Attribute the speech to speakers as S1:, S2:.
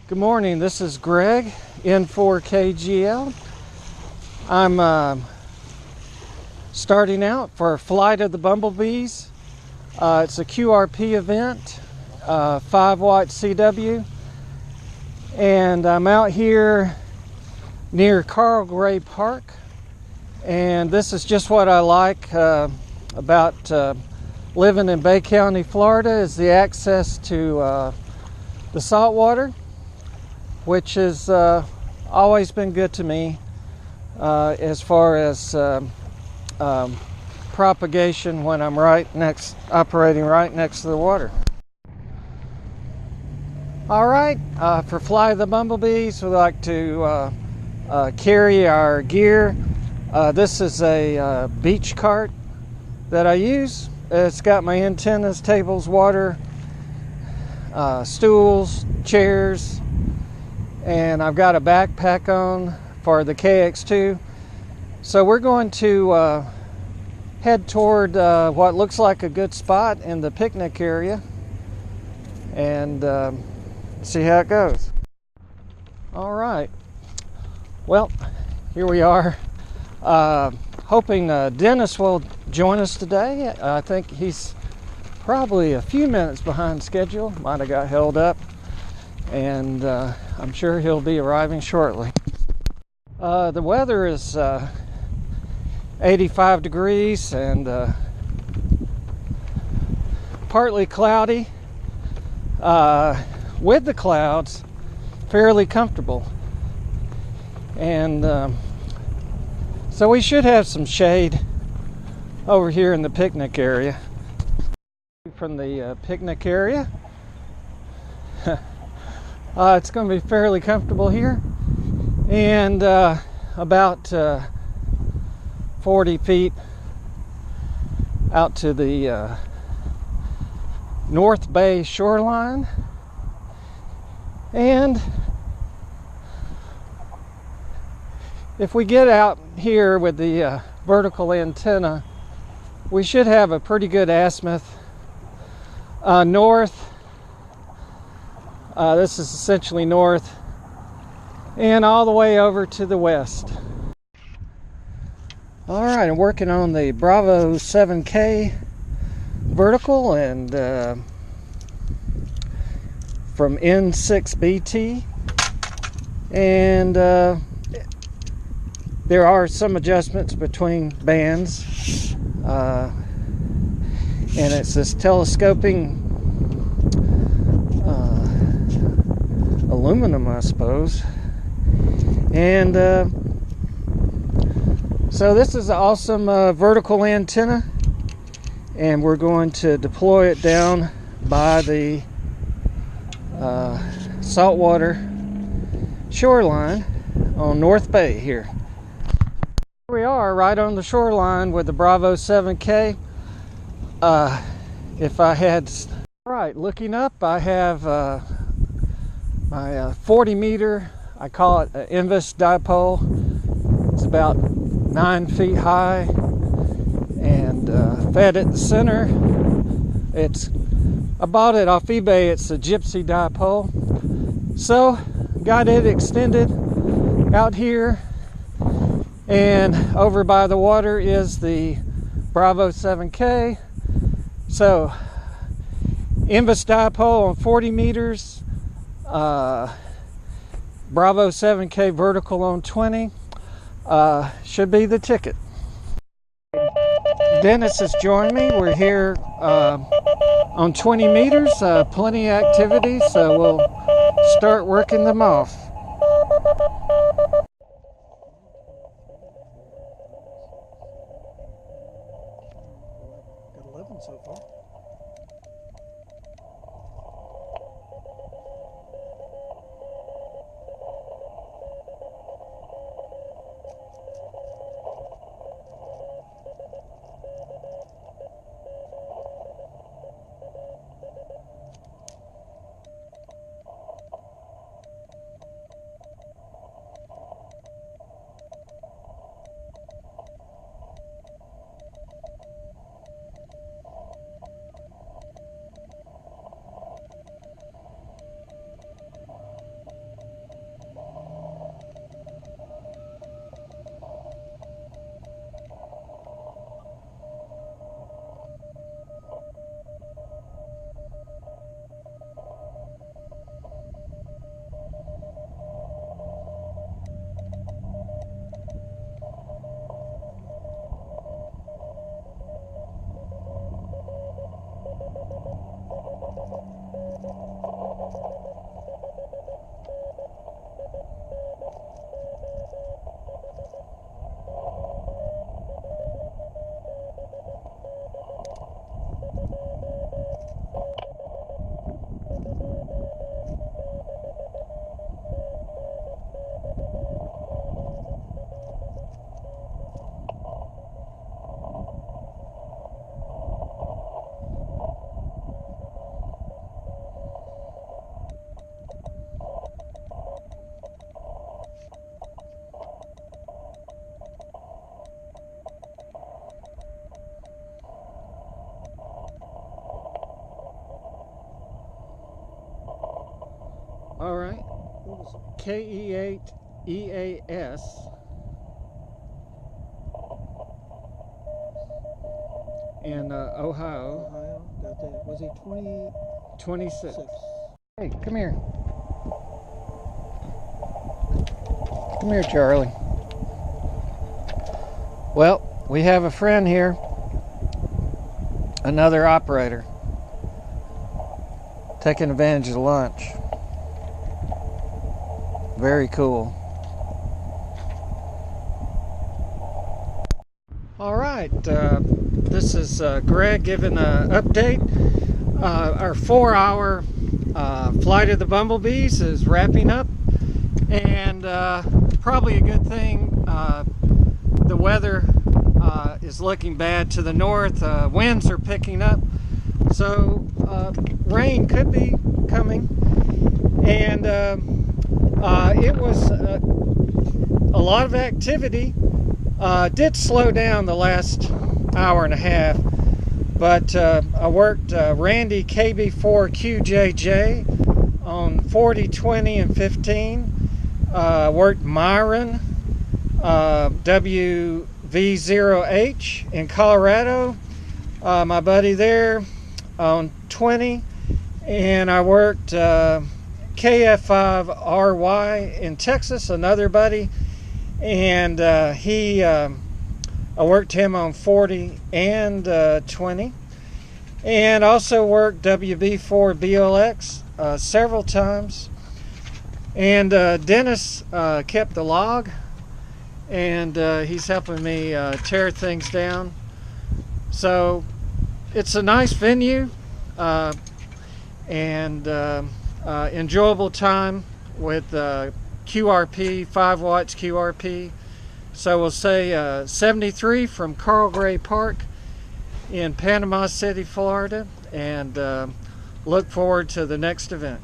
S1: Good morning, this is Greg, N4KGL. I'm starting out for a flight of the Bumblebees. It's a QRP event, 5-watt CW. And I'm out here near Carl Gray Park. And this is just what I like about living in Bay County, Florida, is the access to the saltwater, which has always been good to me as far as propagation when I'm operating right next to the water. All right, for Fly the Bumblebees, we like to carry our gear. This is a beach cart that I use. It's got my antennas, tables, water, stools, chairs, and I've got a backpack on for the KX2. So we're going to head toward what looks like a good spot in the picnic area and see how it goes. All right, well, here we are. Hoping Dennis will join us today. I think he's probably a few minutes behind schedule, might have got held up, and I'm sure he'll be arriving shortly. The weather is 85 degrees and partly cloudy. With the clouds, fairly comfortable. And so we should have some shade over here in the picnic area. From the picnic area, it's going to be fairly comfortable here, and about 40 feet out to the North Bay shoreline. And if we get out here with the vertical antenna, we should have a pretty good azimuth north. This is essentially north, and all the way over to the west. All right, I'm working on the Bravo 7K vertical and from N6BT, and there are some adjustments between bands, and it's this telescoping aluminum, I suppose. And so this is an awesome vertical antenna, and we're going to deploy it down by the saltwater shoreline on North Bay here. Here we are right on the shoreline with the Bravo 7K. If I had, right, looking up, I have my 40 meter, I call it an Invis dipole. It's about 9 feet high and fed at the center. I bought it off eBay. It's a gypsy dipole. So got it extended out here, and over by the water is the Bravo 7K. So Invis dipole on 40 meters, Bravo 7K vertical on 20, should be the ticket. Dennis has joined me. We're here on 20 meters, plenty of activity, so we'll start working them off. Got 11 so far. All right, KE8EAS. In Ohio.
S2: Got that. Was he
S1: 26. Hey, come here. Come here, Charlie. Well, we have a friend here. Another operator. Taking advantage of lunch. Very cool. All right, this is Greg giving an update. Our 4-hour flight of the Bumblebees is wrapping up, and probably a good thing. The weather is looking bad to the north. Winds are picking up, so rain could be coming, and it was a lot of activity. Did slow down the last hour and a half, but I worked Randy KB4QJJ on 40, 20, and 15. Worked Myron WV0H in Colorado, my buddy there on 20, and I worked KF5RY in Texas, another buddy, and I worked him on 40 and 20, and also worked WB4BLX several times. And Dennis kept the log, and he's helping me tear things down. So it's a nice venue, and enjoyable time with QRP, 5 watts QRP. So we'll say 73 from Carl Gray Park in Panama City, Florida, and look forward to the next event.